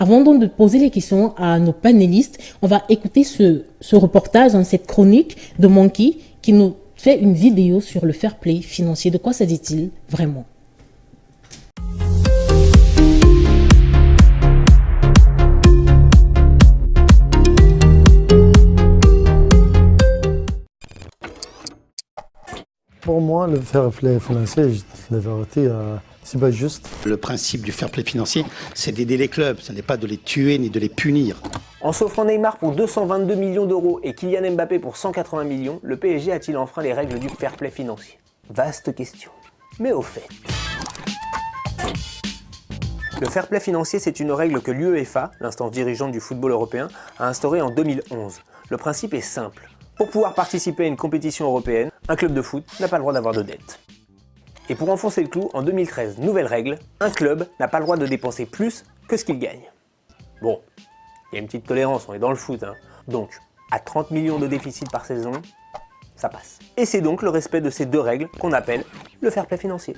avant donc de poser les questions à nos panélistes, on va écouter ce reportage, cette chronique de Monkey qui nous fait une vidéo sur le fair play financier. De quoi s'agit-il vraiment? Pour moi, le fair play financier, la vérité, c'est pas juste. Le principe du fair play financier, c'est d'aider les clubs, ce n'est pas de les tuer ni de les punir. En s'offrant Neymar pour 222 millions d'euros et Kylian Mbappé pour 180 millions, le PSG a-t-il enfreint les règles du fair play financier? Vaste question. Mais au fait... Le fair play financier, c'est une règle que l'UEFA, l'instance dirigeante du football européen, a instaurée en 2011. Le principe est simple. Pour pouvoir participer à une compétition européenne, un club de foot n'a pas le droit d'avoir de dette. Et pour enfoncer le clou, en 2013, nouvelle règle, un club n'a pas le droit de dépenser plus que ce qu'il gagne. Bon, il y a une petite tolérance, on est dans le foot, hein. Donc, à 30 millions de déficit par saison, ça passe. Et c'est donc le respect de ces deux règles qu'on appelle le fair play financier.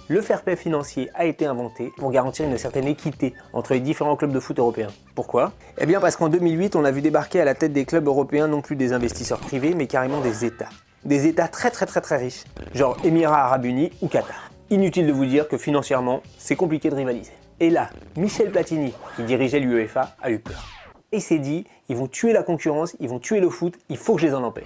Le fair play financier a été inventé pour garantir une certaine équité entre les différents clubs de foot européens. Pourquoi? Eh bien parce qu'en 2008, on a vu débarquer à la tête des clubs européens non plus des investisseurs privés, mais carrément des États. Des États très riches, genre Émirats Arabes Unis ou Qatar. Inutile de vous dire que financièrement, c'est compliqué de rivaliser. Et là, Michel Platini, qui dirigeait l'UEFA, a eu peur. Et s'est dit, ils vont tuer la concurrence, ils vont tuer le foot, il faut que je les en empêche.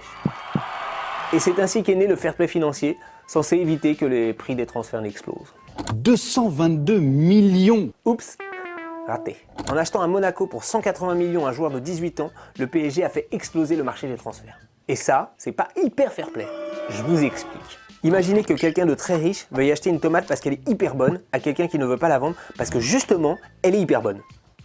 Et c'est ainsi qu'est né le fair play financier, censé éviter que les prix des transferts n'explosent. 222 millions. Oups, raté. En achetant à Monaco pour 180 millions un joueur de 18 ans, le PSG a fait exploser le marché des transferts. Et ça, c'est pas hyper fair play. Je vous explique. Imaginez que quelqu'un de très riche veuille acheter une tomate parce qu'elle est hyper bonne à quelqu'un qui ne veut pas la vendre parce que justement, elle est hyper bonne.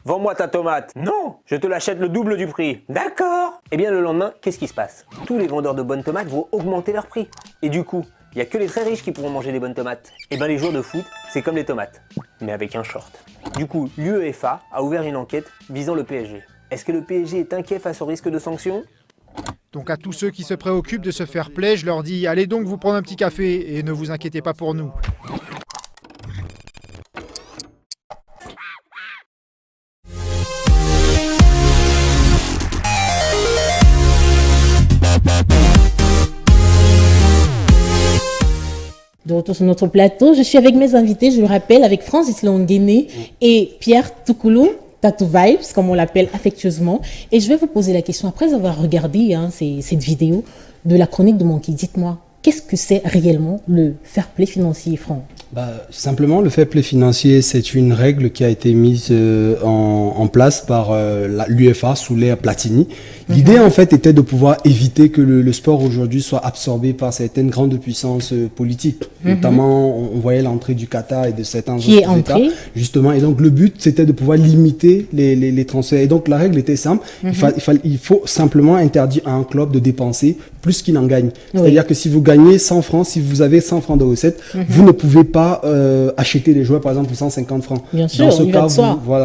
Vends-moi ta tomate. Non, je te l'achète le double du prix. D'accord. Eh bien le lendemain, qu'est-ce qui se passe? Tous les vendeurs de bonnes tomates vont augmenter leur prix. Et du coup, il n'y a que les très riches qui pourront manger des bonnes tomates. Et bien les joueurs de foot, c'est comme les tomates, mais avec un short. Du coup, l'UEFA a ouvert une enquête visant le PSG. Est-ce que le PSG est inquiet face au risque de sanctions? Donc à tous ceux qui se préoccupent de ce fair play, je leur dis allez donc vous prendre un petit café et ne vous inquiétez pas pour nous. De retour sur notre plateau, je suis avec mes invités, je le rappelle, avec Francis Longuéné et Pierre Toukoulou, Tattoo Vibes, comme on l'appelle affectueusement. Et je vais vous poser la question, après avoir regardé cette vidéo de la chronique de Monkey, dites-moi, qu'est-ce que c'est réellement le fair play financier, Franck? Simplement, le fair play financier, c'est une règle qui a été mise en place par l'UEFA sous l'ère Platini. L'idée, en fait, était de pouvoir éviter que le sport aujourd'hui soit absorbé par certaines grandes puissances politiques. Notamment, on voyait l'entrée du Qatar et de certains autres États. Justement, et donc le but, c'était de pouvoir limiter les transferts. Et donc, la règle était simple. Il faut simplement interdire à un club de dépenser plus qu'il n'en gagne. C'est-à-dire que si vous gagnez 100 francs, si vous avez 100 francs de recettes, vous ne pouvez pas acheter des joueurs, par exemple, pour 150 francs. Bien sûr, dans ce cas,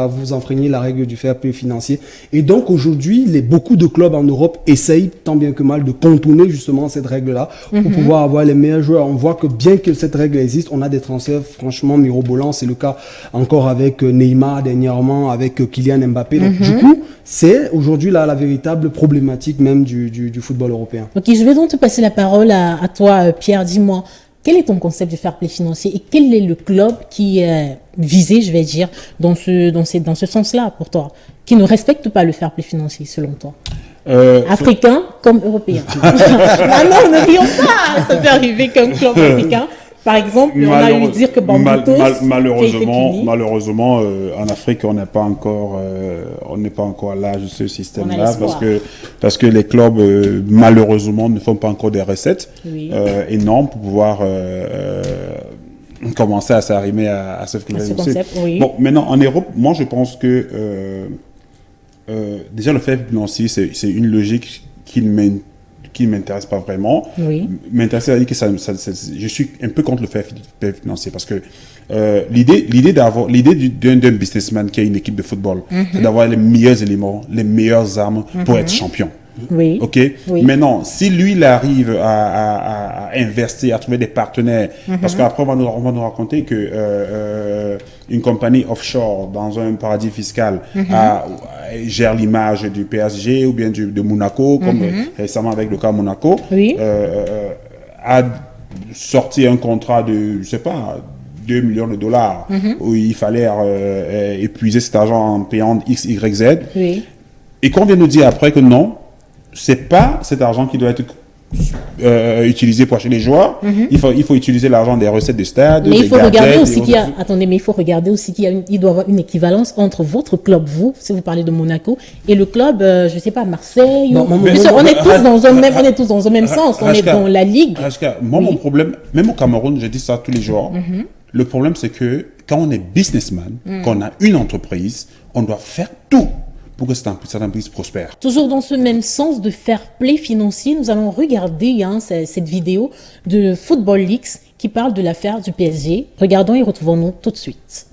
vous enfreignez la règle du fair play financier. Et donc, aujourd'hui, beaucoup de clubs en Europe essayent, tant bien que mal, de contourner justement cette règle-là pour pouvoir avoir les meilleurs joueurs. On voit que bien que cette règle existe, on a des transferts franchement mirobolants. C'est le cas encore avec Neymar dernièrement, avec Kylian Mbappé. Donc, du coup, c'est aujourd'hui la véritable problématique même du football européen. Ok, je vais donc te passer la parole à toi, Pierre. Dis-moi, quel est ton concept de fair play financier et quel est le club qui est visé, je vais dire, dans ce sens-là pour toi, qui ne respecte pas le fair play financier selon toi? Africain comme européen. Non, ne rions pas. Ça peut arriver qu'un club africain, par exemple, on a eu dire que malheureusement, en Afrique, on n'est pas encore là de ce système-là parce que les clubs malheureusement ne font pas encore des recettes énormes pour pouvoir commencer à s'arrimer à ce concept. Bon, maintenant en Europe, moi je pense que déjà le fair play financier, c'est une logique qui ne m'intéresse pas vraiment. M'intéresse, c'est-à-dire que je suis un peu contre le fair play financier parce que l'idée d'un businessman qui a une équipe de football, c'est d'avoir les meilleurs éléments, les meilleures armes pour être champion. Oui. Ok. Oui. Maintenant, si lui, il arrive à investir, à trouver des partenaires, parce qu'après, on va nous raconter que une compagnie offshore dans un paradis fiscal gère l'image du PSG ou bien de Monaco, comme récemment avec le cas Monaco, Oui. a sorti un contrat de, je sais pas, 2 millions de dollars où il fallait épuiser cet argent en payant X, Y, Z. Oui. Et qu'on vient nous dire après que non, c'est pas cet argent qui doit être utilisé pour acheter les joueurs. Il faut utiliser l'argent des recettes de stade. Mais il faut regarder aussi qu'il y a, autres... attendez, mais il faut regarder aussi il doit y avoir une équivalence entre votre club, vous, si vous parlez de Monaco, et le club, je sais pas, Marseille. Non, on est tous dans un même, on est tous dans un même sens. On est dans la ligue. Moi, mon problème, même au Cameroun, je dis ça tous les jours. Le problème, c'est que quand on est businessman, quand on a une entreprise, on doit faire tout pour que cette entreprise prospère. Toujours dans ce même sens de fair play financier, nous allons regarder cette vidéo de Football Leaks qui parle de l'affaire du PSG. Regardons et retrouvons-nous tout de suite.